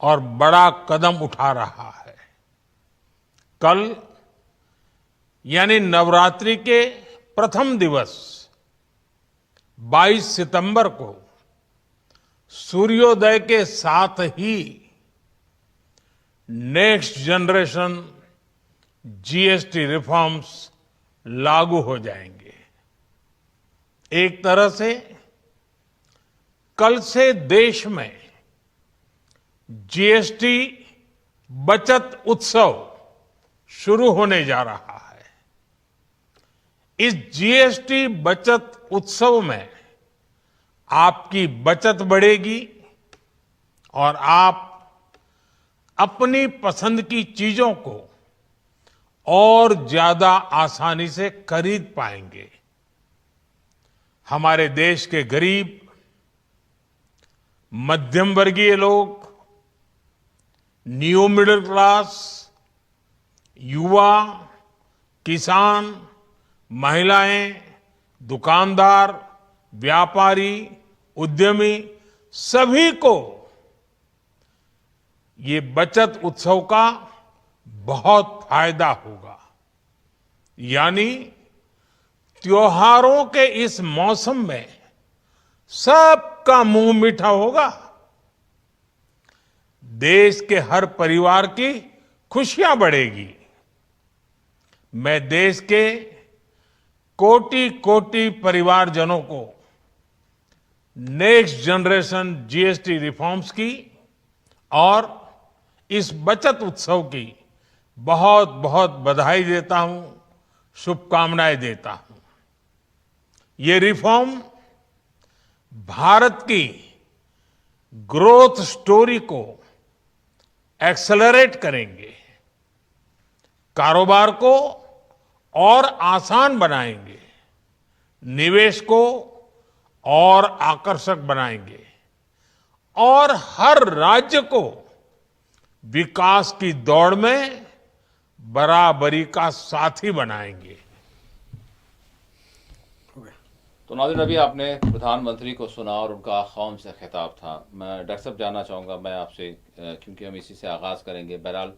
اور بڑا قدم اٹھا رہا ہے. کل یعنی نوراتری کے پرتھم دیوس 22 ستمبر کو سوریودے کے ساتھ ہی نیکسٹ جنریشن جی ایس ٹی ریفارمز لاگو ہو جائیں گے. ایک طرح سے کل سے دیش میں جی ایس ٹی بچت اتسو شروع ہونے جا رہا ہے. اس جی ایس ٹی بچت اتسو میں آپ کی بچت بڑھے گی اور آپ اپنی پسند کی چیزوں کو اور زیادہ آسانی سے خرید پائیں گے. ہمارے دیش کے غریب، مدھیم ورگیہ لوگ، نیو مڈل کلاس، یوا، کسان، مہیلائیں، دکاندار، ویاپاری، ادیمی، سبھی کو یہ بچت اتسو کا بہت فائدہ ہوگا. یعنی تیوہاروں کے اس موسم میں سب کا منہ میٹھا ہوگا. دیش کے ہر پریوار کی خوشیاں بڑھے گی. میں دیش کے کوٹی کوٹی پریوار جنوں کو نیکسٹ جنریشن جی ایس ٹی ریفارمز کی اور اس بچت اتسو کی بہت بہت بدھائی دیتا ہوں، شبھ کامنائیں دیتا ہوں. یہ ریفارم بھارت کی گروتھ سٹوری کو ایکسلریٹ کریں گے، کاروبار کو اور آسان بنائیں گے، نویش کو اور آکرشک بنائیں گے اور ہر راجیہ کو وکاس کی دوڑ میں برابری کا ساتھی بنائیں گے. تو ناظرین، ابھی آپ نے پردھان منتری کو سنا اور ان کا قوم سے خطاب تھا. میں ڈاکٹر صاحب جاننا چاہوں گا میں آپ سے، کیونکہ ہم اسی سے آغاز کریں گے. بہرحال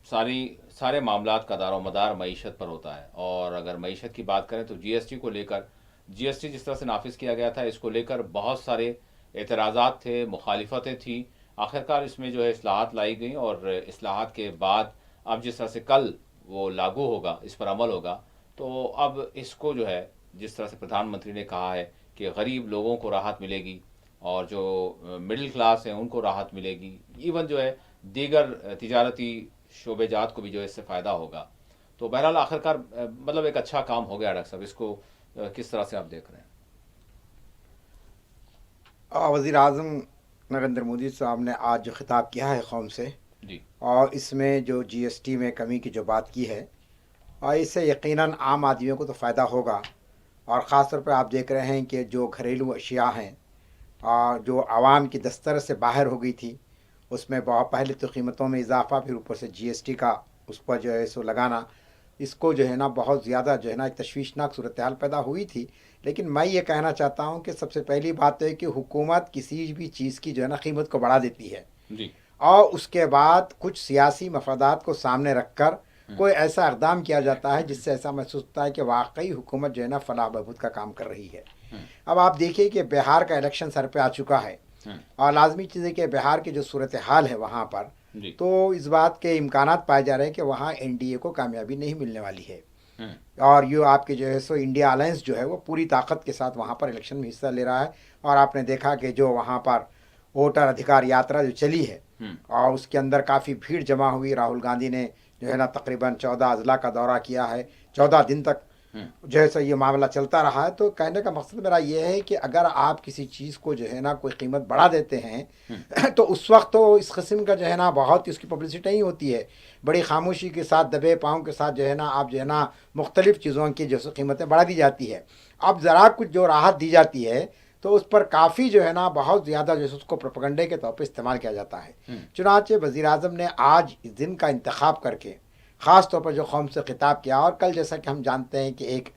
سارے معاملات کا دار و مدار معیشت پر ہوتا ہے، اور اگر معیشت کی بات کریں تو جی ایس ٹی کو لے کر، جی ایس ٹی جس طرح سے نافذ کیا گیا تھا، اس کو لے کر بہت سارے اعتراضات تھے، مخالفتیں تھیں. آخرکار اس میں جو ہے اصلاحات لائی گئیں، اور اصلاحات کے بعد اب جس طرح سے کل وہ لاگو ہوگا، اس پر عمل ہوگا، تو اب اس کو جو ہے جس طرح سے پردھان منتری نے کہا ہے کہ غریب لوگوں کو راحت ملے گی، اور جو مڈل کلاس ہیں ان کو راحت ملے گی، ایون جو ہے دیگر تجارتی شعبے جات کو بھی جو ہے اس سے فائدہ ہوگا. تو بہرحال آخرکار مطلب ایک اچھا کام ہو گیا. ڈاکٹر صاحب، اس کو کس طرح سے آپ دیکھ رہے ہیں؟ وزیر اعظم نریندر مودی صاحب نے آج جو خطاب کیا ہے قوم سے، جی، اور اس میں جو جی ایس ٹی میں کمی کی جو بات کی ہے، اور اس سے یقیناً عام آدمیوں کو تو فائدہ ہوگا. اور خاص طور پہ آپ دیکھ رہے ہیں کہ جو گھریلو اشیاء ہیں جو عوام کی دسترس سے باہر ہو گئی تھی، اس میں بہت پہلے تو قیمتوں میں اضافہ، پھر اوپر سے جی ایس ٹی کا اس پر جو ہے سو لگانا، اس کو جو ہے نا بہت زیادہ جو ہے نا ایک تشویشناک صورتحال پیدا ہوئی تھی. لیکن میں یہ کہنا چاہتا ہوں کہ سب سے پہلی بات ہے کہ حکومت کسی بھی چیز کی جو ہے نا قیمت کو بڑھا دیتی ہے، جی، اور اس کے بعد کچھ سیاسی مفادات کو سامنے رکھ کر کوئی ایسا اقدام کیا جاتا ہے جس سے ایسا محسوس ہوتا ہے کہ واقعی حکومت جو ہے نا فلاح بہبود کا کام کر رہی ہے. اب آپ دیکھیے کہ بہار کا الیکشن سر پہ آ چکا ہے، اور لازمی چیز ہے کہ بہار کی جو صورتحال ہے وہاں پر، جی، تو اس بات کے امکانات پائے جا رہے ہیں کہ وہاں این ڈی اے کو کامیابی نہیں ملنے والی ہے. اور یہ آپ کے جو ہے سو انڈیا الائنس جو ہے وہ پوری طاقت کے ساتھ وہاں پر الیکشن میں حصہ لے رہا ہے. اور آپ نے دیکھا کہ جو وہاں پر ووٹر ادھیکار یاترا جو چلی ہے، اور اس کے اندر کافی بھیڑ جمع ہوئی. راہل گاندھی نے جو ہے نا تقریباً 14 اضلاع کا دورہ کیا ہے، 14 دن تک جو ہے سو یہ معاملہ چلتا رہا ہے. تو کہنے کا مقصد میرا یہ ہے کہ اگر آپ کسی چیز کو جو ہے نا کوئی قیمت بڑھا دیتے ہیں تو اس وقت تو اس قسم کا جو ہے نا بہت اس کی پبلسٹی نہیں ہوتی ہے. بڑی خاموشی کے ساتھ، دبے پاؤں کے ساتھ جو ہے نا آپ جو ہے نا مختلف چیزوں کی جو قیمتیں بڑھا دی جاتی ہے. اب ذرا کچھ جو راحت دی جاتی ہے تو اس پر کافی جو ہے نا بہت زیادہ جو ہے اس کو پروپیگنڈے کے طور پہ استعمال کیا جاتا ہے. چنانچہ وزیر اعظم نے آج اس دن کا انتخاب کر کے خاص طور پر جو قوم سے خطاب کیا، اور کل جیسا کہ ہم جانتے ہیں کہ ایک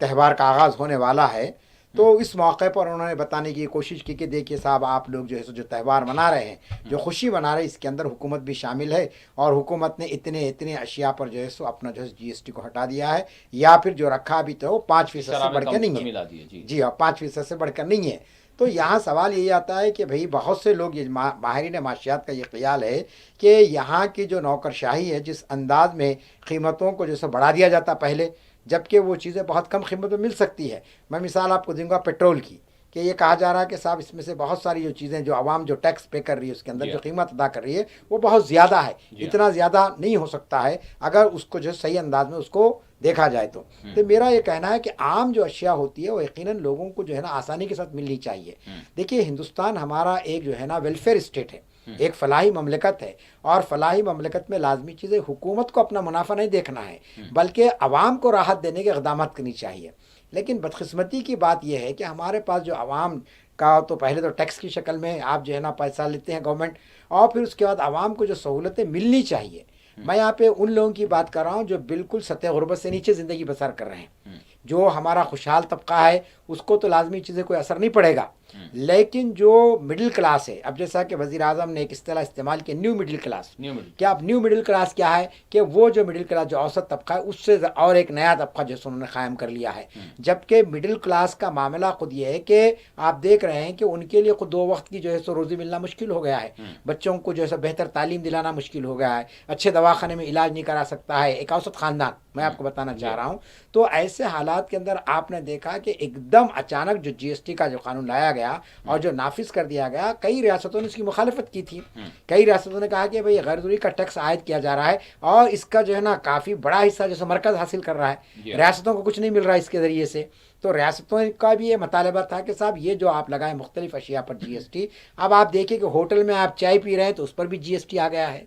تہوار کا آغاز ہونے والا ہے، تو اس موقع پر انہوں نے بتانے کی کوشش کی کہ دیکھیے صاحب آپ لوگ جو ہے سو جو تہوار منا رہے ہیں جو خوشی منا رہے ہیں اس کے اندر حکومت بھی شامل ہے اور حکومت نے اتنے اشیاء پر جو ہے سو اپنا جو ہے جی ایس ٹی کو ہٹا دیا ہے یا پھر جو رکھا بھی تو 5% سے بڑھ کے نہیں ہے. جی ہاں 5% سے بڑھ کر نہیں ہے. تو یہاں سوال یہی آتا ہے کہ بھئی بہت سے لوگ یہ ماہرین معاشیات کا یہ خیال ہے کہ یہاں کی جو نوکرشاہی ہے جس انداز میں قیمتوں کو جیسے بڑھا دیا جاتا پہلے جبکہ وہ چیزیں بہت کم قیمت میں مل سکتی ہے. میں مثال آپ کو دوں گا پیٹرول کی کہ یہ کہا جا رہا ہے کہ صاحب اس میں سے بہت ساری جو چیزیں جو عوام جو ٹیکس پے کر رہی ہے اس کے اندر جو قیمت ادا کر رہی ہے وہ بہت زیادہ ہے. اتنا زیادہ نہیں ہو سکتا ہے اگر اس کو جو صحیح انداز میں اس کو دیکھا جائے تو میرا یہ کہنا ہے کہ عام جو اشیاء ہوتی ہے وہ یقیناً لوگوں کو جو ہے نا آسانی کے ساتھ ملنی چاہیے. دیکھیے ہندوستان ہمارا ایک جو ہے نا ویلفیئر اسٹیٹ ہے ایک فلاحی مملکت ہے اور فلاحی مملکت میں لازمی چیز ہے حکومت کو اپنا منافع نہیں دیکھنا ہے بلکہ عوام کو راحت دینے کے اقدامات کرنی چاہیے. لیکن بدقسمتی کی بات یہ ہے کہ ہمارے پاس جو عوام کا تو پہلے تو ٹیکس کی شکل میں آپ جو ہے نا پیسہ لیتے ہیں گورنمنٹ اور پھر اس کے بعد عوام کو جو سہولتیں ملنی چاہیے. میں یہاں پہ ان لوگوں کی بات کر رہا ہوں جو بالکل سطح غربت سے نیچے زندگی بسر کر رہے ہیں. جو ہمارا خوشحال طبقہ ہے اس کو تو لازمی چیزیں کوئی اثر نہیں پڑے گا لیکن جو مڈل کلاس ہے اب جیسا کہ وزیر اعظم نے ایک اصطلاح استعمال کی نیو مڈل کلاس. کیا اب نیو مڈل کلاس کیا ہے کہ وہ جو مڈل کلاس جو اوسط طبقہ ہے اس سے اور ایک نیا طبقہ جو انہوں نے قائم کر لیا ہے. جبکہ مڈل کلاس کا معاملہ خود یہ ہے کہ آپ دیکھ رہے ہیں کہ ان کے لیے خود 2 وقت کی جو ہے سو روزی ملنا مشکل ہو گیا ہے. بچوں کو جو ہے سو بہتر تعلیم دلانا مشکل ہو گیا ہے. اچھے دواخانے میں علاج نہیں کرا سکتا ہے ایک اوسط خاندان. میں آپ کو بتانا چاہ رہا ہوں تو ایسے حالات کے اندر آپ نے دیکھا کہ ایک دم اچانک جو جی ایس ٹی کا جو قانون لایا گیا اور جو نافذ کر دیا گیا کئی ریاستوں نے اس کی مخالفت کی تھی. کئی ریاستوں نے کہا کہ بھئی غیر ضروری کا ٹیکس عائد کیا جا رہا ہے اور اس کا جو ہے نا کافی بڑا حصہ جیسے مرکز حاصل کر رہا ہے ریاستوں کو کچھ نہیں مل رہا ہے اس کے ذریعے سے. تو ریاستوں کا بھی یہ مطالبہ تھا کہ صاحب یہ جو آپ لگائیں مختلف اشیاء پر جی ایس ٹی اب آپ دیکھیں کہ ہوٹل میں آپ چائے پی رہے ہیں تو اس پر بھی جی ایس ٹی آ گیا ہے.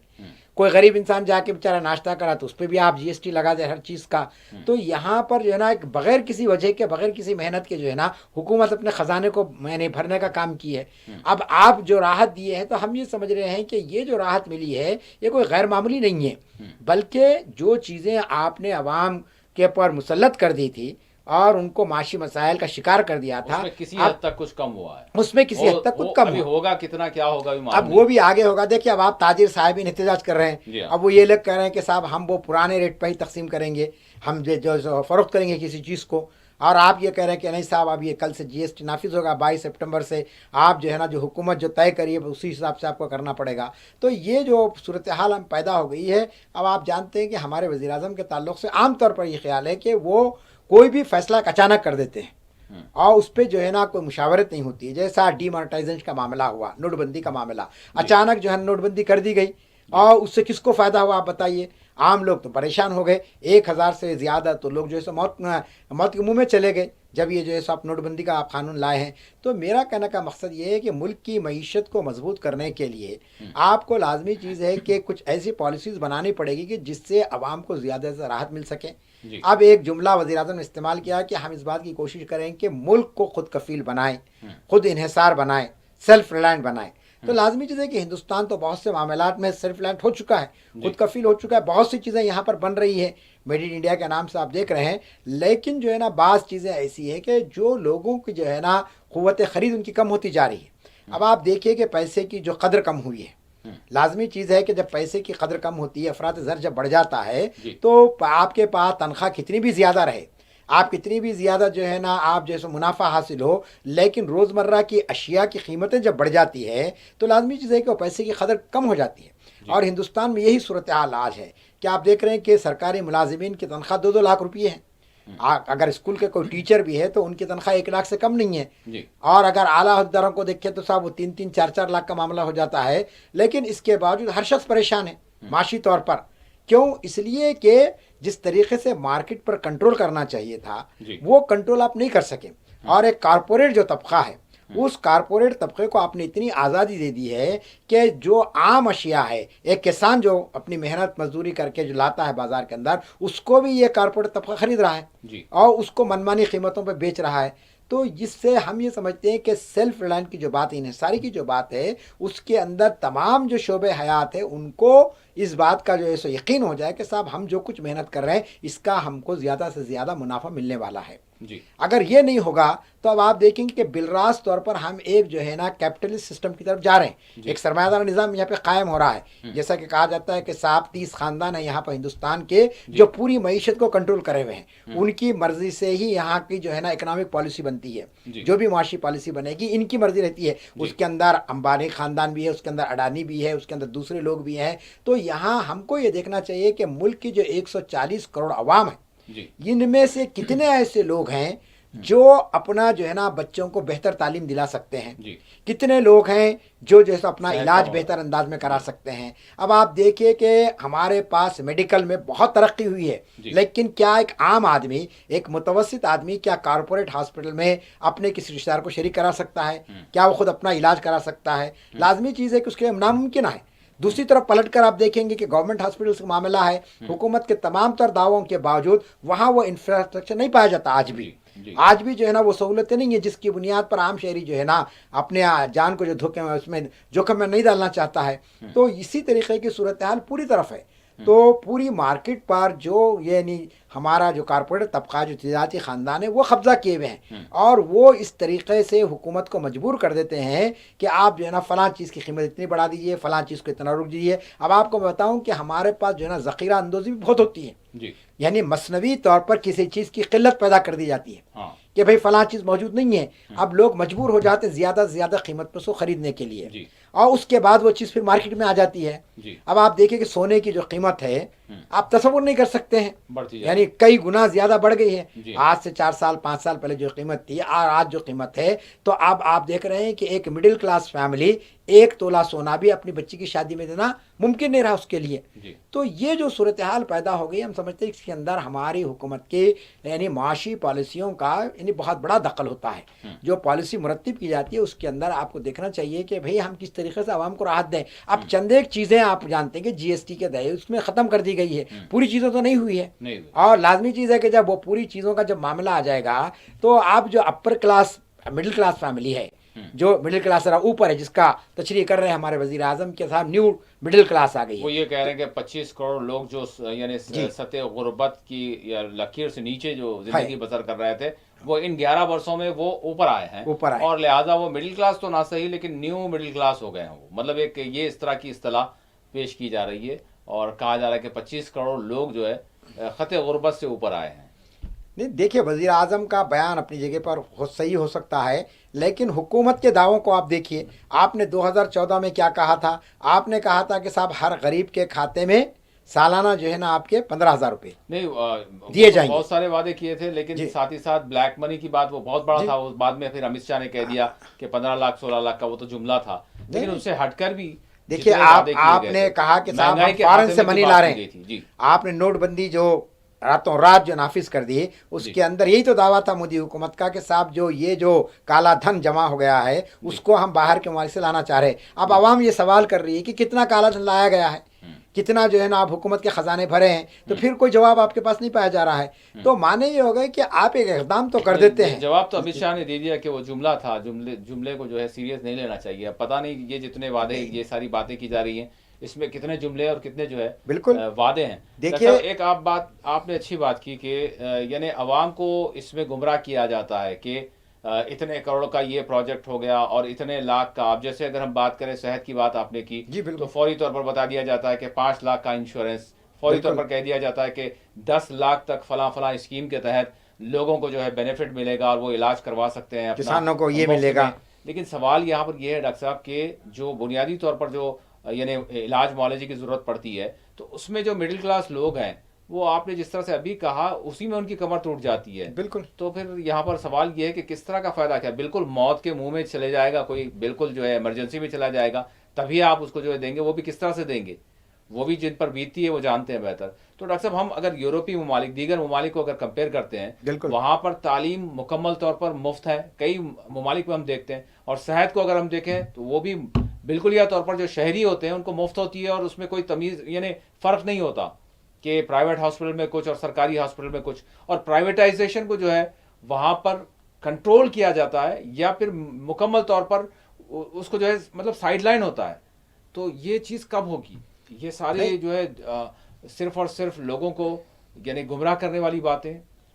کوئی غریب انسان جا کے بیچارہ ناشتہ کرا تو اس پہ بھی آپ جی ایس ٹی لگا دیں ہر چیز کا. تو یہاں پر جو ہے نا ایک بغیر کسی وجہ کے بغیر کسی محنت کے جو ہے نا حکومت اپنے خزانے کو بھرنے کا کام کی ہے. اب آپ جو راحت دیے ہیں تو ہم یہ سمجھ رہے ہیں کہ یہ جو راحت ملی ہے یہ کوئی غیر معمولی نہیں ہے بلکہ جو چیزیں آپ نے عوام کے پر مسلط کر دی تھی اور ان کو معاشی مسائل کا شکار کر دیا تھا اس میں کسی حد تک کچھ کم ہوا ہے. اس میں کسی حد تک کچھ کم ہوگا کتنا کیا ہوگا اب وہ بھی آگے ہوگا. دیکھیے اب آپ تاجر صاحبین احتجاج کر رہے ہیں اب وہ یہ لوگ کہہ رہے ہیں کہ صاحب ہم وہ پرانے ریٹ پہ ہی تقسیم کریں گے ہم جو فروخت کریں گے کسی چیز کو اور آپ یہ کہہ رہے ہیں کہ نہیں صاحب اب یہ کل سے جی ایس ٹی نافذ ہوگا 22 سپٹمبر سے آپ جو ہے نا جو حکومت جو طے کریے اسی حساب سے آپ کو کرنا پڑے گا. تو یہ جو صورتحال ہم پیدا ہو گئی ہے اب آپ جانتے ہیں کہ ہمارے وزیر اعظم کے تعلق سے عام طور پر یہ خیال ہے کہ وہ کوئی بھی فیصلہ اچانک کر دیتے ہیں اور اس پہ جو ہے نا کوئی مشاورت نہیں ہوتی ہے. جیسا ڈی مانیٹائزیشن کا معاملہ ہوا نوٹ بندی کا معاملہ اچانک جو ہے نوٹ بندی کر دی گئی اور اس سے کس کو فائدہ ہوا آپ بتائیے. عام لوگ تو پریشان ہو گئے 1000 سے زیادہ تو لوگ جو ہے سو موت کے منہ میں چلے گئے جب یہ جو ہے سو آپ نوٹ بندی کا آپ قانون لائے ہیں. تو میرا کہنے کا مقصد یہ ہے کہ ملک کی معیشت کو مضبوط کرنے کے لیے آپ کو لازمی چیز ہے کہ کچھ ایسی پالیسیز بنانی پڑے گی کہ جس سے عوام کو زیادہ سے راحت مل سکے. اب ایک جملہ وزیر اعظم نے استعمال کیا کہ ہم اس بات کی کوشش کریں کہ ملک کو خود کفیل بنائیں خود انحصار بنائیں سیلف ریلائنٹ بنائیں. تو لازمی چیز ہے کہ ہندوستان تو بہت سے معاملات میں سیلف ریلائنٹ ہو چکا ہے خود کفیل ہو چکا ہے. بہت سی چیزیں یہاں پر بن رہی ہیں میڈ ان انڈیا کے نام سے آپ دیکھ رہے ہیں لیکن جو ہے نا بعض چیزیں ایسی ہیں کہ جو لوگوں کی جو ہے نا قوت خرید ان کی کم ہوتی جا رہی ہے. اب آپ دیکھیے کہ پیسے کی جو قدر کم ہوئی ہے لازمی چیز ہے کہ جب پیسے کی قدر کم ہوتی ہے افراط زر جب بڑھ جاتا ہے تو آپ کے پاس تنخواہ کتنی بھی زیادہ رہے آپ کتنی بھی زیادہ جو ہے نا آپ جیسے منافع حاصل ہو لیکن روزمرہ کی اشیاء کی قیمتیں جب بڑھ جاتی ہے تو لازمی چیز ہے کہ وہ پیسے کی قدر کم ہو جاتی ہے. اور ہندوستان میں یہی صورتحال آج ہے کہ آپ دیکھ رہے ہیں کہ سرکاری ملازمین کی تنخواہ 2-2 لاکھ روپیے ہیں. اگر اسکول کے کوئی ٹیچر بھی ہے تو ان کی تنخواہ 1 لاکھ سے کم نہیں ہے اور اگر اعلیٰ عہدیداروں کو دیکھیں تو صاحب وہ 3-3 4-4 لاکھ کا معاملہ ہو جاتا ہے. لیکن اس کے باوجود ہر شخص پریشان ہے معاشی طور پر. کیوں؟ اس لیے کہ جس طریقے سے مارکیٹ پر کنٹرول کرنا چاہیے تھا وہ کنٹرول آپ نہیں کر سکے. اور ایک کارپوریٹ جو طبقہ ہے اس کارپوریٹ طبقے کو آپ نے اتنی آزادی دے دی ہے کہ جو عام اشیاء ہے ایک کسان جو اپنی محنت مزدوری کر کے جو لاتا ہے بازار کے اندر اس کو بھی یہ کارپوریٹ طبقہ خرید رہا ہے اور اس کو منمانی قیمتوں پہ بیچ رہا ہے. تو جس سے ہم یہ سمجھتے ہیں کہ سیلف ریلائنٹ کی جو بات ہے انحصاری کی جو بات ہے اس کے اندر تمام جو شعبے حیات ہے ان کو اس بات کا جو ہے سو یقین ہو جائے کہ صاحب ہم جو کچھ محنت کر رہے ہیں اس کا ہم کو زیادہ سے زیادہ منافع ملنے والا ہے. جی اگر یہ نہیں ہوگا تو اب آپ دیکھیں گے کہ بالراست طور پر ہم ایک جو ہے نا کیپٹلسٹ سسٹم کی طرف جا رہے ہیں. ایک سرمایہ دار نظام یہاں پہ قائم ہو رہا ہے. جیسا کہ کہا جاتا ہے کہ 30 خاندان ہیں یہاں پر ہندوستان کے جو پوری معیشت کو کنٹرول کرے ہوئے ہیں. ان کی مرضی سے ہی یہاں کی جو ہے نا اکنامک پالیسی بنتی ہے. جو بھی معاشی پالیسی بنے گی ان کی مرضی رہتی ہے. اس کے اندر امبانی خاندان بھی ہے, اس کے اندر اڈانی بھی ہے, اس کے اندر دوسرے لوگ بھی ہیں. تو یہاں ہم کو یہ دیکھنا چاہیے کہ ملک کی جو 140 کروڑ عوام ہے, ان میں سے کتنے ایسے لوگ ہیں جو اپنا جو ہے نا بچوں کو بہتر تعلیم دلا سکتے ہیں. کتنے لوگ ہیں جو جیسا اپنا علاج بہتر انداز میں کرا سکتے ہیں. اب آپ دیکھیے کہ ہمارے پاس میڈیکل میں بہت ترقی ہوئی ہے, لیکن کیا ایک عام آدمی, ایک متوسط آدمی کیا کارپوریٹ ہاسپٹل میں اپنے کسی رشتہ دار کو شریک کرا سکتا ہے؟ کیا وہ خود اپنا علاج کرا سکتا ہے؟ لازمی چیز ہے کہ اس کے ناممکن ہے. دوسری طرف پلٹ کر آپ دیکھیں گے کہ گورنمنٹ ہاسپٹلس کا معاملہ ہے, حکومت کے تمام تر دعووں کے باوجود وہاں وہ انفراسٹرکچر نہیں پایا جاتا. آج بھی جو ہے نا وہ سہولتیں نہیں ہیں جس کی بنیاد پر عام شہری جو ہے نا اپنے جان کو جو دھوکے میں اس میں جوخم میں نہیں ڈالنا چاہتا ہے. تو اسی طریقے کی صورتحال پوری طرف ہے. تو پوری مارکیٹ پر جو یعنی ہمارا جو کارپوریٹ طبقہ, جو تجارتی خاندان ہے, وہ قبضہ کیے ہوئے ہیں, اور وہ اس طریقے سے حکومت کو مجبور کر دیتے ہیں کہ آپ جو ہے نا فلاں چیز کی قیمت اتنی بڑھا دیجیے, فلاں چیز کو اتنا روک دیجیے. اب آپ کو میں بتاؤں کہ ہمارے پاس جو ہے نا ذخیرہ اندوزی بھی بہت ہوتی ہے. یعنی مصنوعی طور پر کسی چیز کی قلت پیدا کر دی جاتی ہے کہ بھئی فلاں چیز موجود نہیں ہے. اب لوگ مجبور ہو جاتے ہیں زیادہ سے زیادہ قیمت پر اس کو خریدنے کے لیے, اور اس کے بعد وہ چیز پھر مارکیٹ میں آ جاتی ہے. اب آپ دیکھیں کہ سونے کی جو قیمت ہے آپ تصور نہیں کر سکتے ہیں, یعنی کئی گنا زیادہ بڑھ گئی ہے. آج سے 4 سال 5 سال پہلے جو قیمت تھی اور آج جو قیمت ہے, تو اب آپ دیکھ رہے ہیں کہ ایک مڈل کلاس فیملی 1 تولہ سونا بھی اپنی بچی کی شادی میں دینا ممکن نہیں رہا اس کے لیے. تو یہ جو صورتحال پیدا ہو گئی, ہم سمجھتے ہیں اس کے اندر ہماری حکومت کے یعنی معاشی پالیسیوں کا یعنی بہت بڑا دخل ہوتا ہے. جو پالیسی مرتب کی جاتی ہے اس کے اندر آپ کو دیکھنا چاہیے کہ بھئی ہم کس طریقے سے عوام کو راحت دیں. اب چند ایک چیزیں آپ جانتے ہیں کہ جی ایس ٹی کے دہے اس میں ختم کر دی گئی ہے, پوری چیزیں تو نہیں ہوئی ہے. اور لازمی چیز ہے کہ جب وہ پوری چیزوں کا جب معاملہ آ جائے گا تو آپ جو upper class middle class family ہے, جو مڈل کلاس ذرا اوپر ہے, جس کا تشریح کر رہے ہیں ہمارے وزیر اعظم کے صاحب, نیو مڈل کلاس آ گئی ہے. وہ یہ کہہ رہے ہیں کہ 25 کروڑ لوگ جو یعنی سطح غربت کی یا لکیر سے نیچے جو زندگی بسر کر رہے تھے, وہ ان 11 برسوں میں وہ اوپر آئے ہیں, اور لہٰذا وہ مڈل کلاس تو نہ صحیح لیکن نیو مڈل کلاس ہو گئے ہیں. وہ مطلب ایک یہ اس طرح کی اصطلاح پیش کی جا رہی ہے, اور کہا جا رہا ہے کہ 25 کروڑ لوگ جو ہے خط غربت سے اوپر آئے ہیں. نہیں دیکھیے, وزیر اعظم کا بیان اپنی جگہ پر صحیح ہو سکتا ہے, لیکن حکومت کے دعووں کو آپ دیکھیے. آپ نے 2014 میں کیا کہا تھا؟ آپ نے کہا تھا کہ صاحب ہر غریب کے کھاتے میں سالانہ جو ہے نا آپ کے 15,000 روپے دیے جائیں گے. بہت سارے وعدے کیے تھے, لیکن ساتھ ہی ساتھ بلیک منی کی بات وہ بہت بڑا تھا. اس بعد میں پھر امت شاہ نے کہہ دیا کہ 15 لاکھ 16 لاکھ کا وہ تو جملہ تھا, لیکن اس سے ہٹ کر بھی دیکھیے آپ نے کہا کہ صاحب ہم فارن سے منی لا رہے ہیں. آپ نے نوٹ بندی جو راتوں رات جو نافذ کر دی, اس کے اندر یہی تو دعویٰ تھا مودی حکومت کا کہ صاحب جو یہ جو کالا دھن جمع ہو گیا ہے اس کو ہم باہر کے ممالک سے لانا چاہ رہے ہیں. اب عوام یہ سوال کر رہی ہے کہ کتنا کالا دھن لایا گیا ہے, کتنا جو ہے نا آپ حکومت کے خزانے بھرے ہیں, تو پھر کوئی جواب آپ کے پاس نہیں پایا جا رہا ہے. تو مانے یہ ہو گئے کہ آپ ایک اقدام تو کر دیتے ہیں. جواب تو امت شاہ نے دے دیا کہ وہ جملہ تھا, جملے کو جو ہے سیریس نہیں لینا چاہیے. پتہ نہیں یہ جتنے وعدے یہ ساری باتیں کی جا رہی ہیں اس میں کتنے جملے اور کتنے جو ہے بالکل وعدے ہیں. دیکھیے ایک آپ نے اچھی بات کی کہ یعنی عوام کو اس میں گمراہ کیا جاتا ہے کہ اتنے کروڑ کا یہ پروجیکٹ ہو گیا اور اتنے لاکھ کا. اب جیسے اگر ہم بات کریں صحت کی بات آپ نے کی, تو فوری طور پر بتا دیا جاتا ہے کہ 5 لاکھ کا انشورنس, فوری طور پر کہہ دیا جاتا ہے کہ 10 لاکھ تک فلاں فلاں اسکیم کے تحت لوگوں کو جو ہے بینیفٹ ملے گا اور وہ علاج کروا سکتے ہیں, کسانوں کو یہ ملے گا. لیکن سوال یہاں پر یہ ہے ڈاکٹر صاحب کہ جو بنیادی طور پر جو یعنی علاج معالجے کی ضرورت پڑتی ہے, تو اس میں جو مڈل کلاس لوگ ہیں وہ آپ نے جس طرح سے ابھی کہا اسی میں ان کی کمر ٹوٹ جاتی ہے. بالکل. تو پھر یہاں پر سوال یہ ہے کہ کس طرح کا فائدہ کیا؟ بالکل موت کے منہ میں چلے جائے گا کوئی, بالکل جو ہے ایمرجنسی میں چلا جائے گا, تبھی آپ اس کو جو ہے دیں گے, وہ بھی کس طرح سے دیں گے؟ وہ بھی جن پر بیتتی ہے وہ جانتے ہیں بہتر. تو ڈاکٹر صاحب ہم اگر یورپی ممالک, دیگر ممالک کو اگر کمپیئر کرتے ہیں, وہاں پر تعلیم مکمل طور پر مفت ہے, کئی ممالک میں ہم دیکھتے ہیں, اور صحت کو اگر ہم دیکھیں تو وہ بھی بالکل یا طور پر جو شہری ہوتے ہیں ان کو مفت ہوتی ہے, اور اس میں کوئی تمیز یعنی فرق نہیں ہوتا کہ پرائیویٹ ہاسپٹل میں کچھ اور سرکاری ہاسپٹل میں کچھ. اور پرائیویٹائزیشن کو جو ہے وہاں پر کنٹرول کیا جاتا ہے یا پھر مکمل طور پر اس کو جو ہے مطلب سائیڈ لائن ہوتا ہے. تو یہ چیز کب ہوگی؟ یہ سارے جو ہے صرف اور صرف لوگوں کو یعنی گمراہ کرنے والی باتیں.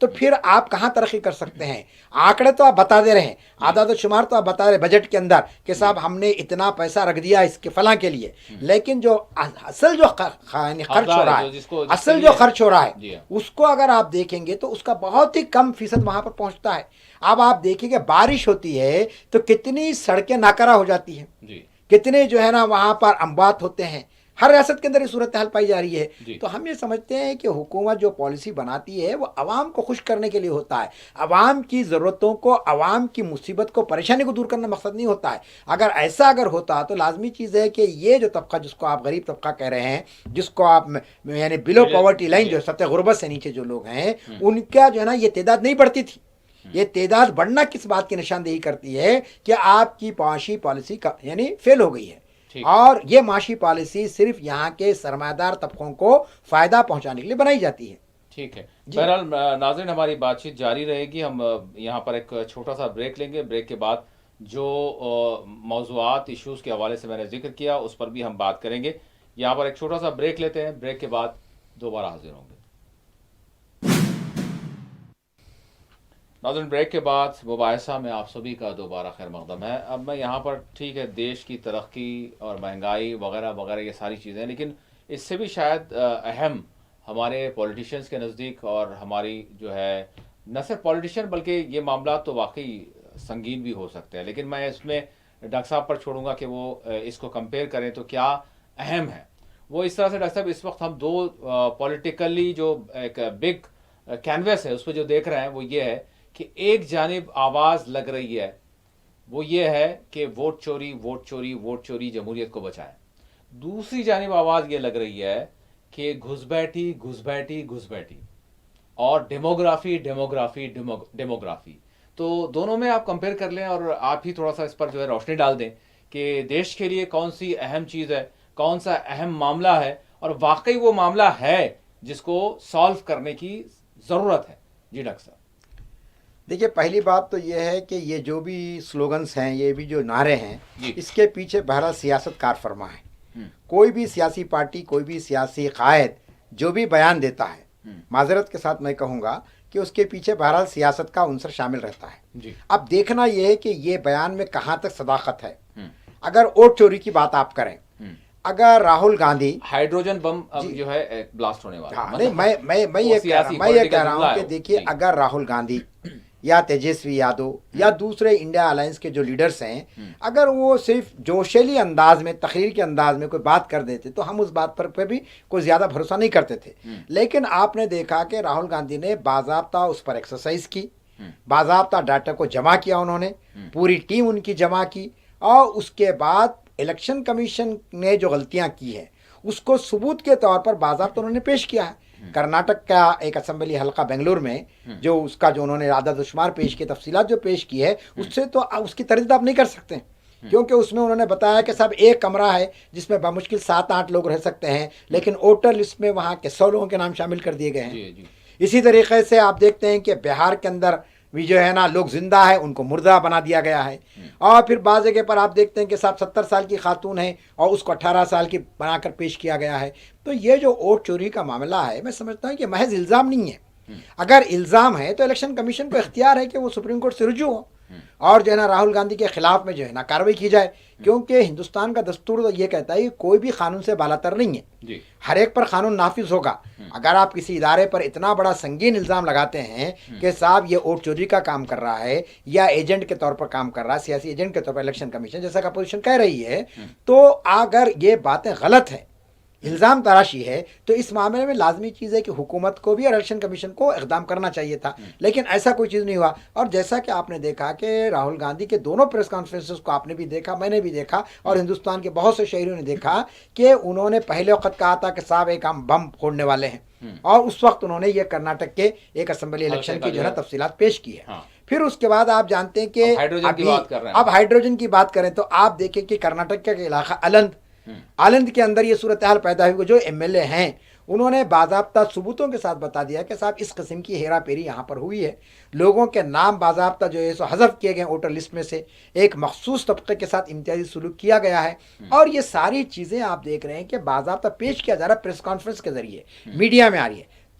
تو پھر آپ کہاں ترقی کر سکتے ہیں؟ آنکڑے تو آپ بتا دے رہے ہیں، اعداد و شمار تو آپ بتا رہے ہیں بجٹ کے اندر کہ صاحب ہم نے اتنا پیسہ رکھ دیا اس کے فلاں کے لیے، لیکن جو اصل جو خرچ ہو رہا ہے، اصل جو خرچ ہو رہا ہے اس کو اگر آپ دیکھیں گے تو اس کا بہت ہی کم فیصد وہاں پر پہنچتا ہے۔ اب آپ دیکھیں کہ بارش ہوتی ہے تو کتنی سڑکیں ناکارہ ہو جاتی ہیں، کتنے جو ہے نا وہاں پر اموات ہوتے ہیں، ہر ریاست کے اندر یہ صورتحال پائی جا رہی ہے۔ تو ہم یہ سمجھتے ہیں کہ حکومت جو پالیسی بناتی ہے وہ عوام کو خوش کرنے کے لیے ہوتا ہے، عوام کی ضرورتوں کو، عوام کی مصیبت کو، پریشانی کو دور کرنا مقصد نہیں ہوتا ہے۔ اگر ایسا ہوتا تو لازمی چیز ہے کہ یہ جو طبقہ جس کو آپ غریب طبقہ کہہ رہے ہیں، جس کو آپ یعنی بلو پاورٹی لائن جو سطح غربت سے نیچے جو لوگ ہیں، ان کا جو ہے نا یہ تعداد نہیں بڑھتی تھی۔ یہ تعداد بڑھنا کس بات کی نشاندہی کرتی ہے کہ آپ کی معاشی پالیسی کا یعنی فیل ہو گئی ہے، اور یہ معاشی پالیسی صرف یہاں کے سرمایہ دار طبقوں کو فائدہ پہنچانے کے لیے بنائی جاتی ہے۔ ٹھیک ہے، بہرحال ناظرین ہماری بات چیت جاری رہے گی، ہم یہاں پر ایک چھوٹا سا بریک لیں گے، بریک کے بعد جو موضوعات ایشوز کے حوالے سے میں نے ذکر کیا اس پر بھی ہم بات کریں گے۔ یہاں پر ایک چھوٹا سا بریک لیتے ہیں، بریک کے بعد دوبارہ حاضر ہوں گے۔ ناظرین بریک کے بعد مباحثہ میں آپ سبھی کا دوبارہ خیر مقدم ہے۔ اب میں یہاں پر ٹھیک ہے دیش کی ترقی اور مہنگائی وغیرہ وغیرہ یہ ساری چیزیں، لیکن اس سے بھی شاید اہم ہمارے پولیٹیشینز کے نزدیک، اور ہماری جو ہے نہ صرف پولیٹیشین بلکہ یہ معاملات تو واقعی سنگین بھی ہو سکتے ہیں، لیکن میں اس میں ڈاکٹر صاحب پر چھوڑوں گا کہ وہ اس کو کمپیئر کریں تو کیا اہم ہے۔ وہ اس طرح سے ڈاکٹر صاحب اس وقت ہم دو پولیٹیکلی جو ایک بگ کینویس ہے اس پہ جو دیکھ رہے ہیں وہ یہ ہے کہ ایک جانب آواز لگ رہی ہے، وہ یہ ہے کہ ووٹ چوری ووٹ چوری ووٹ چوری جمہوریت کو بچائے، دوسری جانب آواز یہ لگ رہی ہے کہ گھس بیٹھی گھس بیٹھی گھس بیٹھی اور ڈیموگرافی ڈیموگرافی ڈیموگرافی۔ تو دونوں میں آپ کمپیئر کر لیں اور آپ ہی تھوڑا سا اس پر جو ہے روشنی ڈال دیں کہ دیش کے لیے کون سی اہم چیز ہے، کون سا اہم معاملہ ہے، اور واقعی وہ معاملہ ہے جس کو سالو کرنے کی ضرورت ہے۔ جی ڈاکٹر صاحب۔ دیکھیے پہلی بات تو یہ ہے کہ یہ جو بھی سلوگنز ہیں، یہ بھی جو نعرے ہیں، اس کے پیچھے بہرحال سیاست کار فرما ہے۔ کوئی بھی سیاسی پارٹی، کوئی بھی سیاسی قائد جو بھی بیان دیتا ہے، معذرت کے ساتھ میں کہوں گا کہ اس کے پیچھے بہرحال سیاست کا عنصر شامل رہتا ہے۔ اب دیکھنا یہ ہے کہ یہ بیان میں کہاں تک صداقت ہے۔ اگر ووٹ چوری کی بات آپ کریں، اگر راہل گاندھی ہائیڈروجن بم جو ہے بلاسٹ ہونے والا، نہیں میں یہ کہہ رہا ہوں کہ دیکھیے اگر راہل گاندھی یا تیجسوی یادو یا دوسرے انڈیا الائنس کے جو لیڈرز ہیں، اگر وہ صرف جوشیلی انداز میں، تقریر کے انداز میں کوئی بات کر دیتے تو ہم اس بات پر بھی کوئی زیادہ بھروسہ نہیں کرتے تھے۔ لیکن آپ نے دیکھا کہ راہل گاندھی نے باضابطہ اس پر ایکسرسائز کی، باضابطہ ڈاٹا کو جمع کیا، انہوں نے پوری ٹیم ان کی جمع کی، اور اس کے بعد الیکشن کمیشن نے جو غلطیاں کی ہیں اس کو ثبوت کے طور پر باضابطہ انہوں نے پیش کیا ہے۔ کرناٹک کا ایک اسمبلی حلقہ بنگلور میں جو اس کا جو انہوں نے اعداد و شمار پیش کیے، تفصیلات جو پیش کی ہے، اس سے تو اس کی تردید آپ نہیں کر سکتے، کیونکہ اس میں انہوں نے بتایا کہ صاحب ایک کمرہ ہے جس میں بمشکل 7-8 لوگ رہ سکتے ہیں، لیکن ووٹر لسٹ میں وہاں کے 100 لوگوں کے نام شامل کر دیے گئے ہیں۔ اسی طریقے سے آپ دیکھتے ہیں کہ بہار کے اندر بھی جو ہے نا لوگ زندہ ہے ان کو مردہ بنا دیا گیا ہے، اور پھر بعض جگہ پر آپ دیکھتے ہیں کہ صاحب 70 سال کی خاتون ہے اور اس کو 18 سال کی بنا کر پیش کیا گیا ہے۔ تو یہ جو ووٹ چوری کا معاملہ ہے، میں سمجھتا ہوں کہ محض الزام نہیں ہے۔ اگر الزام ہے تو الیکشن کمیشن کو اختیار ہے کہ وہ سپریم کورٹ سے رجوع ہو اور جو ہے نا راہل گاندھی کے خلاف میں جو ہے نا کارروائی کی جائے، کیونکہ ہندوستان کا دستور تو یہ کہتا ہے کہ کوئی بھی قانون سے بالاتر نہیں ہے، ہر ایک پر قانون نافذ ہوگا۔ اگر آپ کسی ادارے پر اتنا بڑا سنگین الزام لگاتے ہیں کہ صاحب یہ ووٹ چوری کا کام کر رہا ہے یا ایجنٹ کے طور پر کام کر رہا ہے، سیاسی ایجنٹ کے طور پر الیکشن کمیشن جیسا کہ اپوزیشن کہہ رہی ہے، تو اگر یہ باتیں غلط ہیں، الزام تراشی ہے، تو اس معاملے میں لازمی چیز ہے کہ حکومت کو بھی اور الیکشن کمیشن کو اقدام کرنا چاہیے تھا، لیکن ایسا کوئی چیز نہیں ہوا۔ اور جیسا کہ آپ نے دیکھا کہ راہل گاندھی کے دونوں پریس کانفرنسز کو آپ نے بھی دیکھا، میں نے بھی دیکھا، اور ہندوستان کے بہت سے شہریوں نے دیکھا کہ انہوں نے پہلے وقت کہا تھا کہ صاحب ایک ہم بم پھوڑنے والے ہیں، اور اس وقت انہوں نے یہ کرناٹک کے ایک اسمبلی الیکشن کی جو ہے تفصیلات پیش کی ہے۔ پھر اس کے بعد آپ جانتے ہیں کہ اب ہائیڈروجن کی بات کریں تو آپ دیکھیں کہ کرناٹک کا علاقہ آلند کے اندر یہ صورتحال پیدا ہوئی، جو ایم ایل اے ہیں انہوں نے باضابطہ ثبوتوں کے ساتھ بتا دیا کہ صاحب اس قسم کی ہیرا پھیری یہاں پر ہوئی ہے، لوگوں کے نام باضابطہ جو ہے سو حذف کیے گئے ووٹر لسٹ میں سے، ایک مخصوص طبقے کے ساتھ امتیازی سلوک کیا گیا ہے، اور یہ ساری چیزیں آپ دیکھ رہے ہیں کہ باضابطہ پیش کیا جا رہا ہے، پریس کانفرنس کے ذریعے میڈیا میں آ رہی ہے۔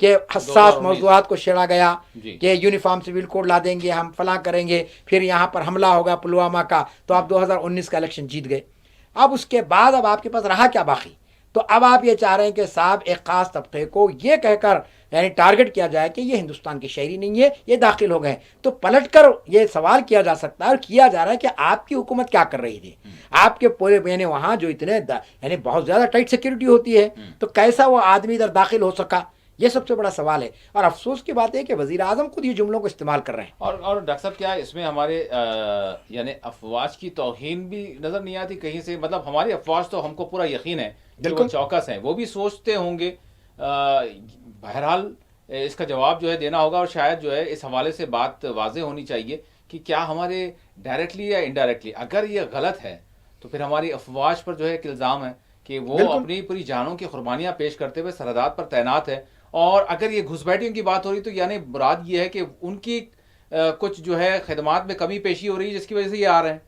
کہ حساس 2019 موضوعات کو چھیڑا گیا جی۔ کہ یونیفارم سول کوڈ لا دیں گے ہم، فلاں کریں گے، پھر یہاں پر حملہ ہوگا پلوامہ کا، تو آپ 2019 کا الیکشن جیت گئے۔ اب اس کے بعد اب آپ کے پاس رہا کیا باقی؟ تو اب آپ یہ چاہ رہے ہیں کہ صاحب ایک خاص طبقے کو یہ کہہ کر یعنی ٹارگٹ کیا جائے کہ یہ ہندوستان کے شہری نہیں ہے، یہ داخل ہو گئے ہیں۔ تو پلٹ کر یہ سوال کیا جا سکتا ہے اور کیا جا رہا ہے کہ آپ کی حکومت کیا کر رہی تھی؟ آپ کے پورے یعنی وہاں جو اتنے یعنی بہت زیادہ ٹائٹ سیکیورٹی ہوتی ہے، تو کیسا وہ آدمی ادھر داخل ہو سکا؟ یہ سب سے بڑا سوال ہے، اور افسوس کی بات ہے کہ وزیر اعظم خود یہ جملوں کو استعمال کر رہے ہیں۔ اور ڈاکٹر صاحب کیا اس میں ہمارے یعنی افواج کی توہین بھی نظر نہیں آتی کہیں سے؟ مطلب ہماری افواج تو ہم کو پورا یقین ہے کہ وہ چوکس ہیں، وہ بھی سوچتے ہوں گے۔ بہرحال اس کا جواب جو ہے دینا ہوگا، اور شاید جو ہے اس حوالے سے بات واضح ہونی چاہیے کہ کیا ہمارے ڈائریکٹلی یا انڈائریکٹلی اگر یہ غلط ہے تو پھر ہماری افواج پر جو ہے ایک الزام ہے کہ وہ اپنی پوری جانوں کی قربانیاں پیش کرتے ہوئے سرحدات پر تعینات ہے، اور اگر یہ گھس بیٹھیوں کی بات ہو رہی تو یعنی مراد یہ ہے کہ ان کی کچھ جو ہے خدمات میں کمی پیشی ہو رہی ہے جس کی وجہ سے یہ آ رہے ہیں۔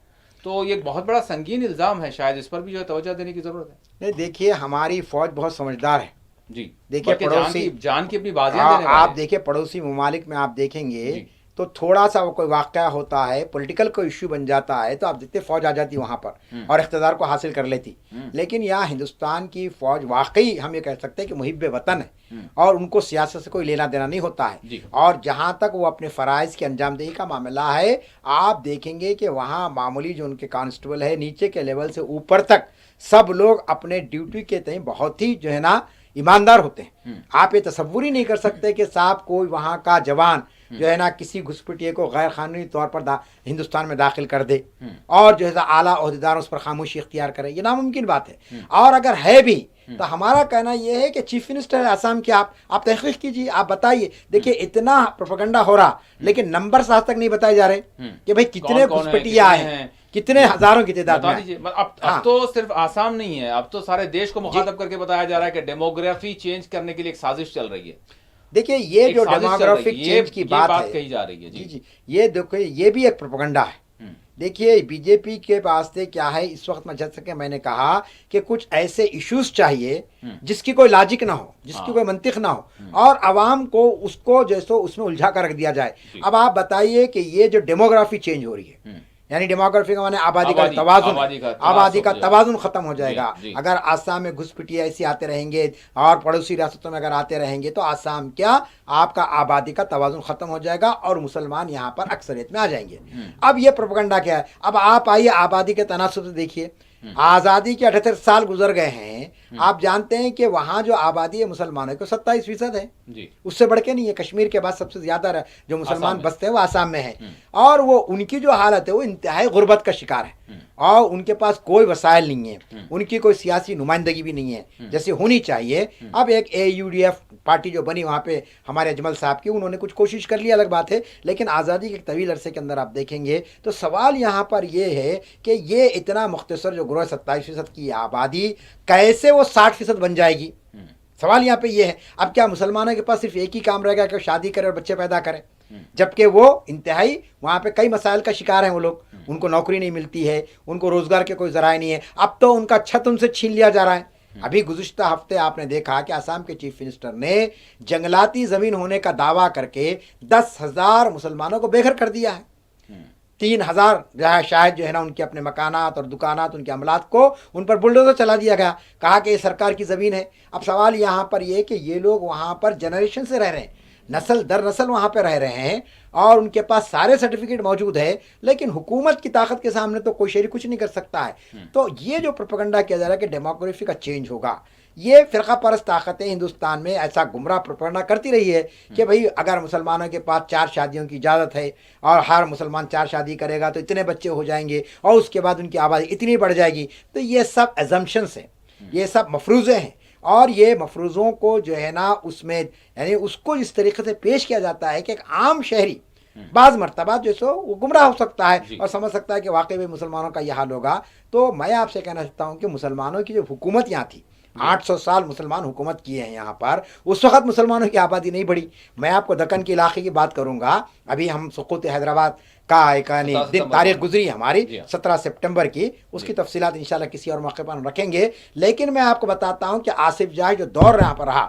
تو یہ بہت بڑا سنگین الزام ہے، شاید اس پر بھی جو ہے توجہ دینے کی ضرورت ہے۔ نہیں دیکھیے، ہماری فوج بہت سمجھدار ہے جی، دیکھیے پڑوسی جان کی اپنی بازیاں دینے والے آپ ہیں۔ دیکھیے پڑوسی ممالک میں آپ دیکھیں گے جی۔ تو تھوڑا سا وہ کوئی واقعہ ہوتا ہے، پولیٹیکل کوئی ایشو بن جاتا ہے، تو آپ دیکھتے فوج آ جاتی وہاں پر اور اقتدار کو حاصل کر لیتی۔ لیکن یہاں ہندوستان کی فوج واقعی ہم یہ کہہ سکتے ہیں کہ محب وطن ہے، اور ان کو سیاست سے کوئی لینا دینا نہیں ہوتا ہے۔ اور جہاں تک وہ اپنے فرائض کی انجام دہی کا معاملہ ہے، آپ دیکھیں گے کہ وہاں معمولی جو ان کے کانسٹیبل ہے نیچے کے لیول سے اوپر تک سب لوگ اپنے ڈیوٹی کے تئیں بہت ہی جو ہے نا ایماندار ہوتے ہیں۔ آپ یہ تصور ہی نہیں کر سکتے کہ صاحب کوئی وہاں کا جوان جو ہے نا کسی گھسپٹیے کو غیر قانونی طور پر ہندوستان میں داخل کر دے اور جو ہے اعلیٰ عہدیدار اس پر خاموشی اختیار کرے، یہ ناممکن بات ہے۔ اور اگر ہے بھی تو ہمارا کہنا یہ ہے کہ چیف منسٹر آسام کے آپ تحقیق کیجیے، آپ بتائیے۔ دیکھیے اتنا پروپیگنڈا ہو رہا، لیکن نمبرز آج تک نہیں بتائے جا رہے کہ بھئی کتنے گھسپٹیے آئے ہیں، کتنے ہزاروں کی تعداد میں۔ اب تو صرف آسام نہیں ہے، اب تو سارے دیش کو مخاطب کر کے بتایا جا رہا ہے کہ ڈیموگرافی چینج کرنے کے لیے ایک سازش چل رہی ہے۔ دیکھیے یہ جو ڈیموگرافک چینج کی بات ہے کہی جا رہی ہے، جی یہ دیکھیں یہ بھی ایک پروپیگنڈا ہے۔ دیکھیے بی جے پی کے واسطے کیا ہے اس وقت میں جیسا کہ میں نے کہا کہ کچھ ایسے ایشوز چاہیے جس کی کوئی لاجک نہ ہو، جس کی کوئی منطق نہ ہو، اور عوام کو اس کو جیسو اس میں الجھا کر رکھ دیا جائے۔ اب آپ بتائیے کہ یہ جو ڈیموگرافی چینج ہو رہی ہے، یعنی ڈیموگرافی کا معنی آبادی کا توازن، آبادی کا توازن ختم ہو جائے گا۔ اگر آسام میں گھسپٹیے ایسی آتے رہیں گے اور پڑوسی ریاستوں میں اگر آتے رہیں گے تو آسام کیا آپ کا آبادی کا توازن ختم ہو جائے گا اور مسلمان یہاں پر اکثریت میں آ جائیں گے۔ اب یہ پروپیگنڈا کیا ہے؟ اب آپ آئیے آبادی کے تناسب سے دیکھیے، آزادی کے 78 سال گزر گئے ہیں، آپ جانتے ہیں کہ وہاں جو آبادی ہے مسلمانوں کو 27% ہے، اس سے بڑھ کے نہیں ہے۔ کشمیر کے بعد سب سے زیادہ جو مسلمان بستے ہیں وہ آسام میں ہیں، اور وہ ان کی جو حالت ہے وہ انتہائی غربت کا شکار ہے، اور ان کے پاس کوئی وسائل نہیں ہے، ان کی کوئی سیاسی نمائندگی بھی نہیں ہے جیسے ہونی چاہیے۔ اب ایک AUDF پارٹی جو بنی وہاں پہ ہمارے اجمل صاحب کی، انہوں نے کچھ کوشش کر لی، الگ بات ہے، لیکن آزادی کے طویل عرصے کے اندر آپ دیکھیں گے تو سوال یہاں پر یہ ہے کہ یہ اتنا مختصر جو گروہ 27% کی آبادی کیسے وہ 60% بن جائے گی؟ سوال یہاں پہ یہ ہے۔ اب کیا مسلمانوں کے پاس صرف ایک ہی کام رہے گا کہ شادی کرے اور بچے پیدا کریں، جبکہ وہ انتہائی وہاں پہ کئی مسائل کا شکار ہیں وہ لوگ، ان کو نوکری نہیں ملتی ہے، ان کو روزگار کے کوئی ذرائع نہیں ہے، اب تو ان کا چھت ان سے چھین لیا جا رہا ہے۔ ابھی گزشتہ ہفتے آپ نے دیکھا کہ آسام کے چیف منسٹر نے جنگلاتی زمین ہونے کا دعویٰ کر کے 10,000 مسلمانوں کو بے گھر کر دیا ہے۔ 3,000 شاید جو ہے نا ان کے اپنے مکانات اور دکانات، ان کے عملات کو ان پر بلڈوزر چلا دیا گیا، کہا کہ یہ سرکار کی زمین ہے۔ اب سوال یہاں پر یہ کہ یہ لوگ وہاں پر جنریشن سے رہ رہے ہیں، نسل در نسل وہاں پہ رہ رہے ہیں، اور ان کے پاس سارے سرٹیفکیٹ موجود ہے، لیکن حکومت کی طاقت کے سامنے تو کوئی شہری کچھ نہیں کر سکتا ہے۔ تو یہ جو پروپیگنڈا کیا جا رہا ہے کہ ڈیموگرافی کا چینج ہوگا، یہ فرقہ پرست طاقتیں ہندوستان میں ایسا گمراہ پروپیگنڈا کرتی رہی ہے کہ بھئی اگر مسلمانوں کے پاس 4 شادیوں کی اجازت ہے اور ہر مسلمان 4 شادی کرے گا تو اتنے بچے ہو جائیں گے اور اس کے بعد ان کی آبادی اتنی بڑھ جائے گی، تو یہ سب ایزمپشنس ہیں، یہ سب مفروضے ہیں، اور یہ مفروضوں کو جو ہے نا اس میں یعنی اس کو اس طریقے سے پیش کیا جاتا ہے کہ ایک عام شہری بعض مرتبہ جو سو وہ گمراہ ہو سکتا ہے اور سمجھ سکتا ہے کہ واقعی میں مسلمانوں کا یہ حال ہوگا۔ تو میں آپ سے کہنا چاہتا ہوں کہ مسلمانوں کی جو حکومت یہاں تھی، 800 سال مسلمان حکومت کیے ہیں یہاں پر، اس وقت مسلمانوں کی آبادی نہیں بڑھی۔ میں آپ کو دکن کے علاقے کی بات کروں گا، ابھی ہم سقوط حیدرآباد کا ایک تاریخ گزری ہماری 17 سپٹمبر کی، اس کی تفصیلات انشاءاللہ کسی اور موقع پر ہم رکھیں گے، لیکن میں آپ کو بتاتا ہوں کہ آصف جاہ جو دور یہاں پر رہا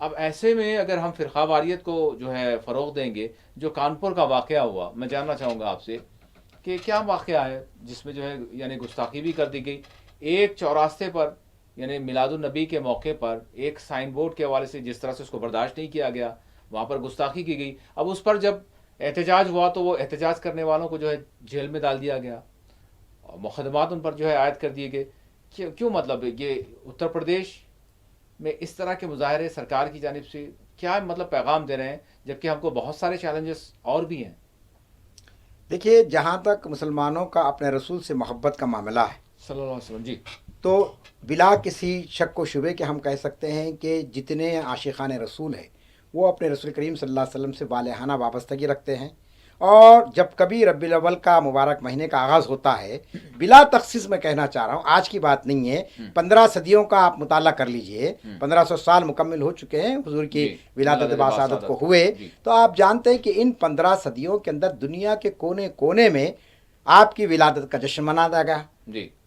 اب ایسے میں اگر ہم فرقہ واریت کو جو ہے فروغ دیں گے، جو کانپور کا واقعہ ہوا، میں جاننا چاہوں گا آپ سے کہ کیا واقعہ ہے جس میں جو ہے یعنی گستاخی بھی کر دی گئی. ایک چوراستے پر یعنی میلاد النبی کے موقع پر ایک سائن بورڈ کے حوالے سے جس طرح سے اس کو برداشت نہیں کیا گیا، وہاں پر گستاخی کی گئی. اب اس پر جب احتجاج ہوا تو وہ احتجاج کرنے والوں کو جو ہے جیل میں ڈال دیا گیا، اور مقدمات ان پر جو ہے عائد کر دیے گئے. کیوں مطلب یہ اتر پردیش میں اس طرح کے مظاہرے سرکار کی جانب سے کیا مطلب پیغام دے رہے ہیں، جبکہ ہم کو بہت سارے چیلنجز اور بھی ہیں؟ دیکھیے، جہاں تک مسلمانوں کا اپنے رسول سے محبت کا معاملہ ہے صلی اللہ علیہ وسلم جی، تو بلا کسی شک و شبے کے ہم کہہ سکتے ہیں کہ جتنے عاشقان رسول ہیں وہ اپنے رسول کریم صلی اللہ علیہ وسلم سے والہانہ وابستگی رکھتے ہیں. اور جب کبھی ربیع الاول کا مبارک مہینے کا آغاز ہوتا ہے، بلا تخصیص میں کہنا چاہ رہا ہوں، آج کی بات نہیں ہے، 15 صدیوں کا آپ مطالعہ کر لیجئے، 1500 سال مکمل ہو چکے ہیں حضور کی ولادت باسعادت کو ہوئے. تو آپ جانتے ہیں کہ ان 15 صدیوں کے اندر دنیا کے کونے کونے میں آپ کی ولادت کا جشن منایا گیا.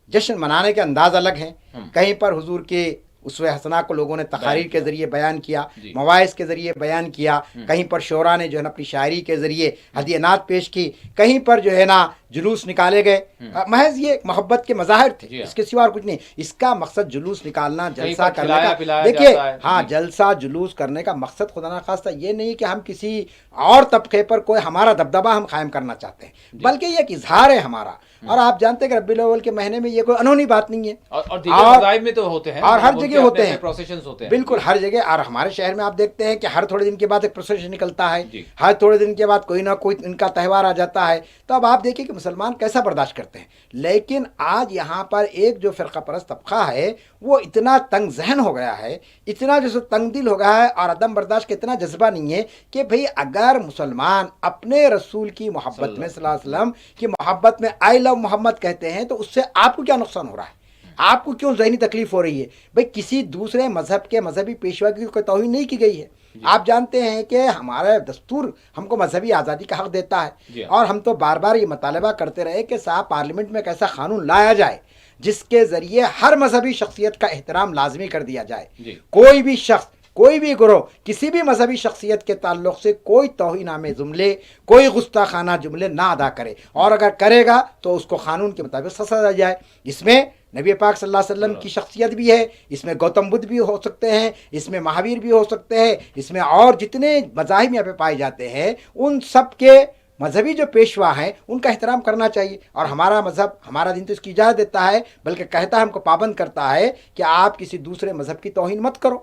جشن منانے کے انداز الگ ہیں. کہیں پر حضور کے اسوہ حسنہ کو لوگوں نے تقاریر کے ذریعے بیان کیا، مواعظ کے ذریعے بیان کیا، کہیں پر شعراء نے جو ہے نا اپنی شاعری کے ذریعے ہدیہ نعت پیش کی، کہیں پر جو ہے نا جلوس نکالے گئے. محض یہ محبت کے مظاہر تھے، اس کے سوا اور کچھ نہیں. اس کا مقصد جلوس نکالنا، جلسہ کرنے کا. دیکھیے ہاں، جلسہ جلوس کرنے کا مقصد خدا نخواستہ یہ نہیں کہ ہم کسی اور طبقے پر کوئی ہمارا دبدبہ ہم قائم کرنا چاہتے ہیں، بلکہ یہ ایک اظہار ہے ہمارا. اور آپ جانتے ہیں کہ ربیع الاول کے مہینے میں یہ کوئی انہونی بات نہیں ہے، اور دیگر مذاہب میں تو ہوتے ہیں، اور ہر جگہ ہوتے ہیں، پروسیشنز ہوتے ہیں، بالکل ہر جگہ. اور ہمارے شہر میں آپ دیکھتے ہیں کہ ہر تھوڑے دن کے بعد ایک پروسیشن نکلتا ہے، ہر تھوڑے دن کے بعد کوئی نہ کوئی ان کا تہوار آ جاتا ہے. تو اب آپ دیکھیں کہ مسلمان کیسا برداشت کرتے ہیں. لیکن آج یہاں پر ایک جو فرقہ پرست طبقہ ہے وہ اتنا تنگ ذہن ہو گیا ہے، اتنا جو تنگ دل ہو گیا ہے، اور عدم برداشت کا اتنا جذبہ نہیں ہے کہ بھئی اگر مسلمان اپنے رسول کی محبت میں صلی اللہ علیہ وسلم کی محبت میں آئی لو محمد کہتے ہیں تو اس سے آپ کو کیا نقصان ہو رہا ہے؟ آپ کو کیوں ذہنی تکلیف ہو رہی ہے؟ بھئی کسی دوسرے مذہب کے مذہبی پیشوا کی کوئی توہین نہیں کی گئی ہے. آپ جانتے ہیں کہ ہمارا دستور ہم کو مذہبی آزادی کا حق دیتا ہے، اور ہم تو بار بار یہ مطالبہ کرتے رہے کہ صاحب پارلیمنٹ میں ایک ایسا قانون لایا جائے جس کے ذریعے ہر مذہبی شخصیت کا احترام لازمی کر دیا جائے. کوئی بھی شخص، کوئی بھی گروہ کسی بھی مذہبی شخصیت کے تعلق سے کوئی توہین آمیز جملے، کوئی گستاخانہ جملے نہ ادا کرے، اور اگر کرے گا تو اس کو قانون کے مطابق سزا دی جائے. اس میں نبی پاک صلی اللہ علیہ وسلم کی شخصیت بھی ہے، اس میں گوتم بدھ بھی ہو سکتے ہیں، اس میں مہاویر بھی ہو سکتے ہیں، اس میں اور جتنے مذاہب یہاں پہ پائے جاتے ہیں ان سب کے مذہبی جو پیشوا ہیں ان کا احترام کرنا چاہیے. اور ہمارا مذہب، ہمارا دین تو اس کی اجازت دیتا ہے، بلکہ کہتا ہے، ہم کو پابند کرتا ہے کہ آپ کسی دوسرے مذہب کی توہین مت کرو.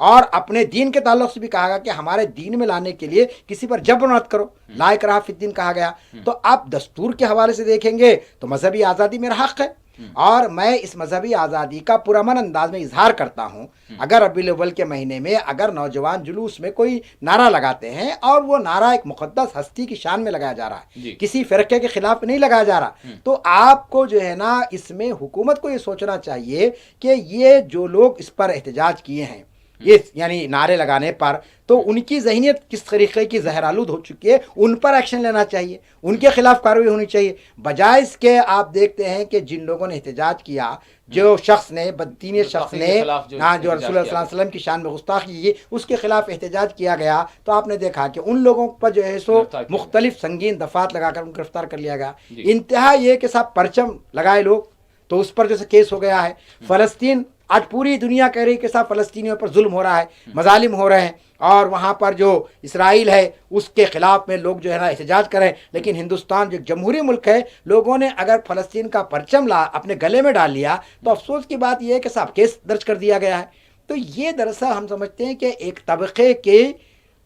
اور اپنے دین کے تعلق سے بھی کہا گیا کہ ہمارے دین میں لانے کے لیے کسی پر جبر مت کرو، لا اکراہ فی الدین کہا گیا. تو آپ دستور کے حوالے سے دیکھیں گے تو مذہبی آزادی میرا حق ہے، اور میں اس مذہبی آزادی کا پرامن انداز میں اظہار کرتا ہوں. اگر ربیع الاول کے مہینے میں اگر نوجوان جلوس میں کوئی نعرہ لگاتے ہیں، اور وہ نعرہ ایک مقدس ہستی کی شان میں لگایا جا رہا ہے، کسی فرقے کے خلاف نہیں لگایا جا رہا، تو آپ کو جو ہے نا اس میں حکومت کو یہ سوچنا چاہیے کہ یہ جو لوگ اس پر احتجاج کیے ہیں، یہ یعنی نعرے لگانے پر، تو ان کی ذہنیت کس طریقے کی زہر آلود ہو چکی ہے، ان پر ایکشن لینا چاہیے، ان کے خلاف کارروائی ہونی چاہیے. بجائے اس کے آپ دیکھتے ہیں کہ جن لوگوں نے احتجاج کیا، جو شخص نے بدتین شخص نے جو رسول اللہ صلی اللہ علیہ وسلم کی شان میں گستاخی کی، اس کے خلاف احتجاج کیا گیا، تو آپ نے دیکھا کہ ان لوگوں پر جو ہے سو مختلف سنگین دفعات لگا کر ان کو گرفتار کر لیا گیا. انتہا یہ کہ صاحب پرچم لگائے لوگ تو اس پر جو کیس ہو گیا ہے. فلسطین آج پوری دنیا کہہ رہی ہے کہ صاحب فلسطینیوں پر ظلم ہو رہا ہے، مظالم ہو رہے ہیں، اور وہاں پر جو اسرائیل ہے اس کے خلاف میں لوگ جو ہے نا احتجاج کریں. لیکن ہندوستان جو ایک جمہوری ملک ہے، لوگوں نے اگر فلسطین کا پرچم اپنے گلے میں ڈال لیا تو افسوس کی بات یہ ہے کہ صاحب کیس درج کر دیا گیا ہے. تو یہ دراصل ہم سمجھتے ہیں کہ ایک طبقے کے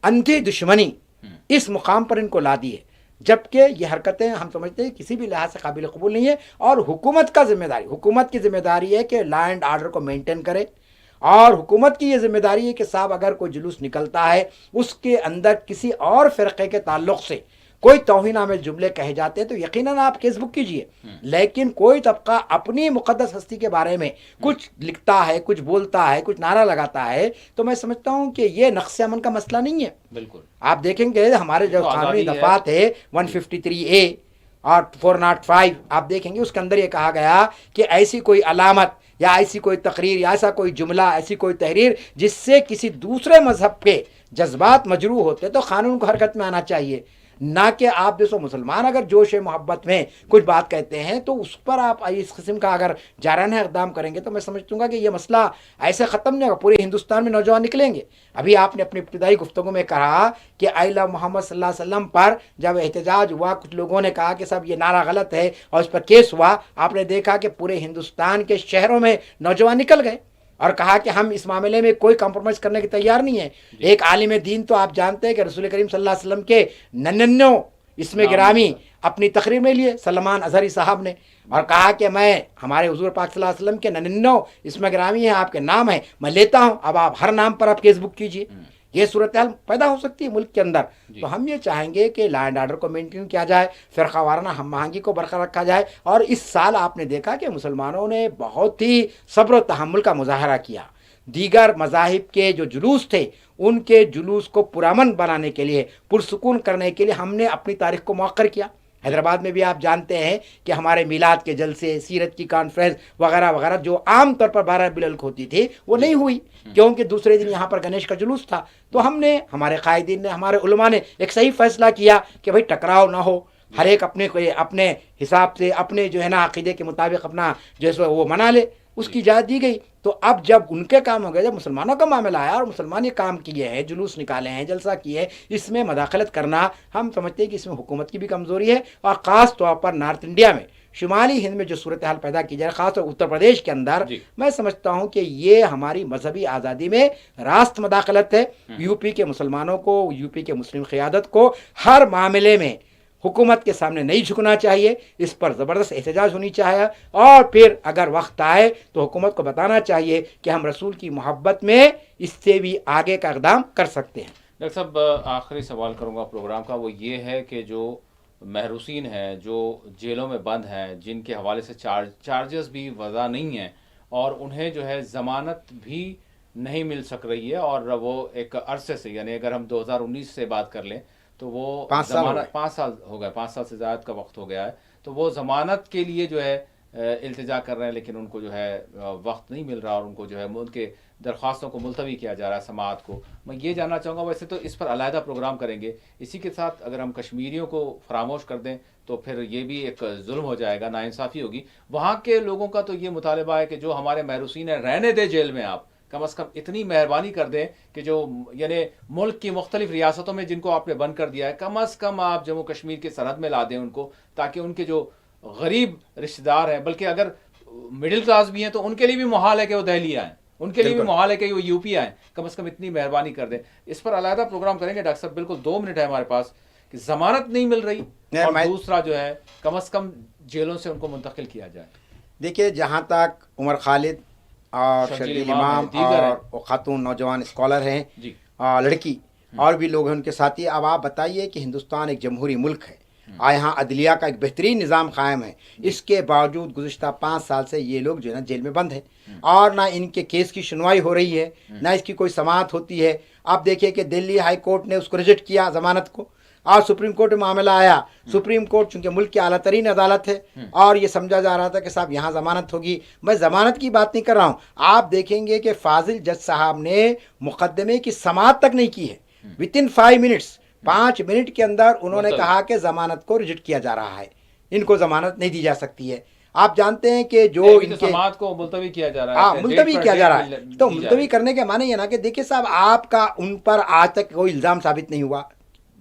اندھی دشمنی اس مقام پر ان کو لا دی ہے، جبکہ یہ حرکتیں ہم سمجھتے ہیں کسی بھی لحاظ سے قابل قبول نہیں ہے. اور حکومت کی ذمہ داری ہے کہ لا اینڈ آرڈر کو مینٹین کرے، اور حکومت کی یہ ذمہ داری ہے کہ صاحب اگر کوئی جلوس نکلتا ہے اس کے اندر کسی اور فرقے کے تعلق سے کوئی توہین آمیز جملے کہے جاتے ہیں تو یقیناً آپ کیس بک کیجئے. لیکن کوئی طبقہ اپنی مقدس ہستی کے بارے میں کچھ لکھتا ہے، کچھ بولتا ہے، کچھ نعرہ لگاتا ہے، تو میں سمجھتا ہوں کہ یہ نقص امن کا مسئلہ نہیں ہے. بالکل آپ دیکھیں گے ہمارے جو قانونی دفعات ہے 153A اور 405، آپ دیکھیں گے اس کے اندر یہ کہا گیا کہ ایسی کوئی علامت یا ایسی کوئی تقریر یا ایسا کوئی جملہ ایسی کوئی تحریر جس سے کسی دوسرے مذہب کے جذبات مجروح ہوتے تو قانون کو حرکت میں آنا چاہیے، نہ کہ آپ جو سو مسلمان اگر جوش محبت میں کچھ بات کہتے ہیں تو اس پر آپ اس قسم کا اگر جارحانہ اقدام کریں گے تو میں سمجھتا ہوں گا کہ یہ مسئلہ ایسے ختم نہیں ہوگا، پورے ہندوستان میں نوجوان نکلیں گے۔ ابھی آپ نے اپنی ابتدائی گفتگو میں کہا کہ آئی لو محمد صلی اللہ علیہ وسلم پر جب احتجاج ہوا کچھ لوگوں نے کہا کہ صاحب یہ نعرہ غلط ہے اور اس پر کیس ہوا، آپ نے دیکھا کہ پورے ہندوستان کے شہروں میں نوجوان نکل گئے اور کہا کہ ہم اس معاملے میں کوئی کمپرومائز کرنے کی تیار نہیں ہے۔ ایک عالم دین تو آپ جانتے ہیں کہ رسول کریم صلی اللہ علیہ وسلم کے 99 اس میں گرامی اپنی تقریر میں لیے سلمان اظہری صاحب نے اور کہا کہ میں ہمارے حضور پاک صلی اللہ علیہ وسلم کے 99 اس میں گرامی ہے، آپ کے نام ہے، میں لیتا ہوں، اب آپ ہر نام پر آپ کیس بک کیجیے۔ یہ صورتحال پیدا ہو سکتی ہے ملک کے اندر۔ تو ہم یہ چاہیں گے کہ لا اینڈ آرڈر کو مینٹین کیا جائے، فرقہ وارانہ ہم آہنگی کو برقرار رکھا جائے، اور اس سال آپ نے دیکھا کہ مسلمانوں نے بہت ہی صبر و تحمل کا مظاہرہ کیا۔ دیگر مذاہب کے جو جلوس تھے ان کے جلوس کو پرامن بنانے کے لیے، پرسکون کرنے کے لیے ہم نے اپنی تاریخ کو مؤخر کیا۔ حیدرآباد میں بھی آپ جانتے ہیں کہ ہمارے میلاد کے جلسے، سیرت کی کانفرنس وغیرہ وغیرہ جو عام طور پر 12 ربیع الاول کو ہوتی تھی وہ نہیں ہوئی، کیونکہ دوسرے دن یہاں پر گنیش کا جلوس تھا۔ تو ہم نے، ہمارے قائدین نے، ہمارے علماء نے ایک صحیح فیصلہ کیا کہ بھائی ٹکراؤ نہ ہو، ہر ایک اپنے حساب سے اپنے جو ہے نا عقیدے کے مطابق اپنا جیسے وہ منا لے، اس کی اجازت دی گئی۔ تو اب جب ان کے کام ہو گئے، جب مسلمانوں کا معاملہ آیا اور مسلمان یہ کام کیے ہیں، جلوس نکالے ہیں، جلسہ کیے ہیں، اس میں مداخلت کرنا ہم سمجھتے ہیں کہ اس میں حکومت کی بھی کمزوری ہے، اور خاص طور پر نارتھ انڈیا میں، شمالی ہند میں جو صورتحال پیدا کی جائے، خاص طور اتر پردیش کے اندر، میں سمجھتا ہوں کہ یہ ہماری مذہبی آزادی میں راست مداخلت ہے۔ یو پی کے مسلمانوں کو، یو پی کے مسلم قیادت کو ہر معاملے میں حکومت کے سامنے نہیں جھکنا چاہیے، اس پر زبردست احتجاج ہونی چاہیے، اور پھر اگر وقت آئے تو حکومت کو بتانا چاہیے کہ ہم رسول کی محبت میں اس سے بھی آگے کا اقدام کر سکتے ہیں۔ ڈاکٹر صاحب، آخری سوال کروں گا پروگرام کا، وہ یہ ہے کہ جو محروسین ہیں، جو جیلوں میں بند ہیں، جن کے حوالے سے چارجز بھی وضع نہیں ہیں اور انہیں جو ہے ضمانت بھی نہیں مل سک رہی ہے، اور وہ ایک عرصے سے، یعنی اگر ہم 2019 سے بات کر لیں تو وہ 5 سال ہو گئے، 5 سال سے زیادہ کا وقت ہو گیا ہے، تو وہ ضمانت کے لیے جو ہے التجا کر رہے ہیں، لیکن ان کو جو ہے وقت نہیں مل رہا، اور ان کو جو ہے ان کے درخواستوں کو ملتوی کیا جا رہا ہے سماعت کو۔ میں یہ جاننا چاہوں گا، ویسے تو اس پر علیحدہ پروگرام کریں گے، اسی کے ساتھ اگر ہم کشمیریوں کو فراموش کر دیں تو پھر یہ بھی ایک ظلم ہو جائے گا، ناانصافی ہوگی۔ وہاں کے لوگوں کا تو یہ مطالبہ ہے کہ جو ہمارے محروسین ہیں رہنے دے جیل میں، آپ کم از کم اتنی مہربانی کر دیں کہ جو یعنی ملک کی مختلف ریاستوں میں جن کو آپ نے بند کر دیا ہے، کم از کم آپ جموں کشمیر کی سرحد میں لا دیں ان کو، تاکہ ان کے جو غریب رشتہ دار ہیں، بلکہ اگر مڈل کلاس بھی ہیں تو ان کے لیے بھی محال ہے کہ وہ دہلی آئیں، ان کے لیے بھی محال ہے کہ وہ یو پی آئیں، کم از کم اتنی مہربانی کر دیں۔ اس پر علیحدہ پروگرام کریں گے ڈاکٹر صاحب، بالکل 2 منٹ ہے ہمارے پاس، کہ ضمانت نہیں مل رہی، اور دوسرا جو ہے کم از کم جیلوں سے ان کو منتقل کیا جائے۔ دیکھیے، جہاں تک عمر خالد اور شرجیل امام اور خاتون نوجوان اسکالر ہیں، لڑکی اور بھی لوگ ہیں ان کے ساتھی، اب آپ بتائیے کہ ہندوستان ایک جمہوری ملک ہے، یہاں عدلیہ کا ایک بہترین نظام قائم ہے، اس کے باوجود گزشتہ 5 سال سے یہ لوگ جو ہے نا جیل میں بند ہیں، اور نہ ان کے کیس کی سنوائی ہو رہی ہے، نہ اس کی کوئی سماعت ہوتی ہے۔ آپ دیکھیے کہ دلی ہائی کورٹ نے اس کو ریجیکٹ کیا ضمانت کو، اور سپریم کورٹ میں معاملہ آیا، سپریم کورٹ چونکہ ملک کی اعلیٰ ترین عدالت ہے، اور یہ سمجھا جا رہا تھا کہ صاحب یہاں ضمانت ہوگی۔ میں ضمانت کی بات نہیں کر رہا ہوں، آپ دیکھیں گے کہ فاضل جج صاحب نے مقدمے کی سماعت تک نہیں کی ہے، within 5 منٹس، 5 منٹ کے اندر انہوں نے کہا کہ ضمانت کو ریجیکٹ کیا جا رہا ہے، ان کو ضمانت نہیں دی جا سکتی ہے۔ آپ جانتے ہیں کہ جو ان کے سماعت کو ملتوی کیا جا رہا ہے، ملتوی کیا جا رہا ہے، تو ملتوی کرنے کے معنی یہ نا کہ دیکھیے صاحب، آپ کا ان پر آج تک کوئی الزام ثابت نہیں ہوا،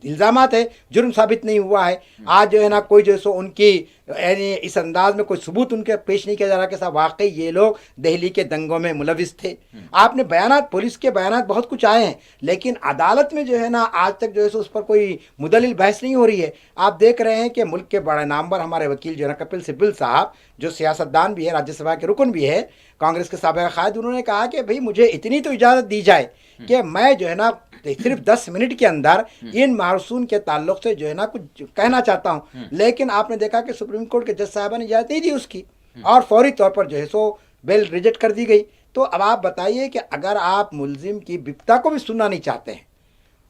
الزامات ہے، جرم ثابت نہیں ہوا ہے، آج جو ہے نا کوئی جو سو ان کی یعنی اس انداز میں کوئی ثبوت ان کے پیش نہیں کیا جا رہا کہ صاحب واقعی یہ لوگ دہلی کے دنگوں میں ملوث تھے۔ آپ نے بیانات، پولیس کے بیانات بہت کچھ آئے ہیں، لیکن عدالت میں جو ہے نا آج تک جو ہے سو اس پر کوئی مدلل بحث نہیں ہو رہی ہے۔ آپ دیکھ رہے ہیں کہ ملک کے بڑے نامور ہمارے وکیل جو ہے نا کپل سبل صاحب، جو سیاستدان بھی ہے، راجیہ سبھا کے رکن بھی ہے، کانگریس کے سابق قائد، انہوں نے کہا کہ بھئی مجھے اتنی تو اجازت دی جائے کہ میں جو ہے نا صرف 10 منٹ کے اندر ان محروسین کے تعلق سے جو ہے نا کچھ کہنا چاہتا ہوں، لیکن آپ نے دیکھا کہ سپریم کورٹ کے جج صاحبہ نے اجازت نہیں دی اس کی، اور فوری طور پر جو ہے سو بیل ریجیکٹ کر دی گئی۔ تو اب آپ بتائیے کہ اگر آپ ملزم کی بپتا کو بھی سننا نہیں چاہتے ہیں،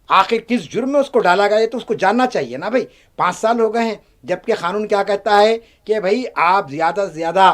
آخر کس جرم میں اس کو ڈالا گیا ہے تو اس کو جاننا چاہیے نا بھائی۔ 5 سال ہو گئے ہیں، جبکہ قانون کیا کہتا ہے کہ بھائی آپ زیادہ سے زیادہ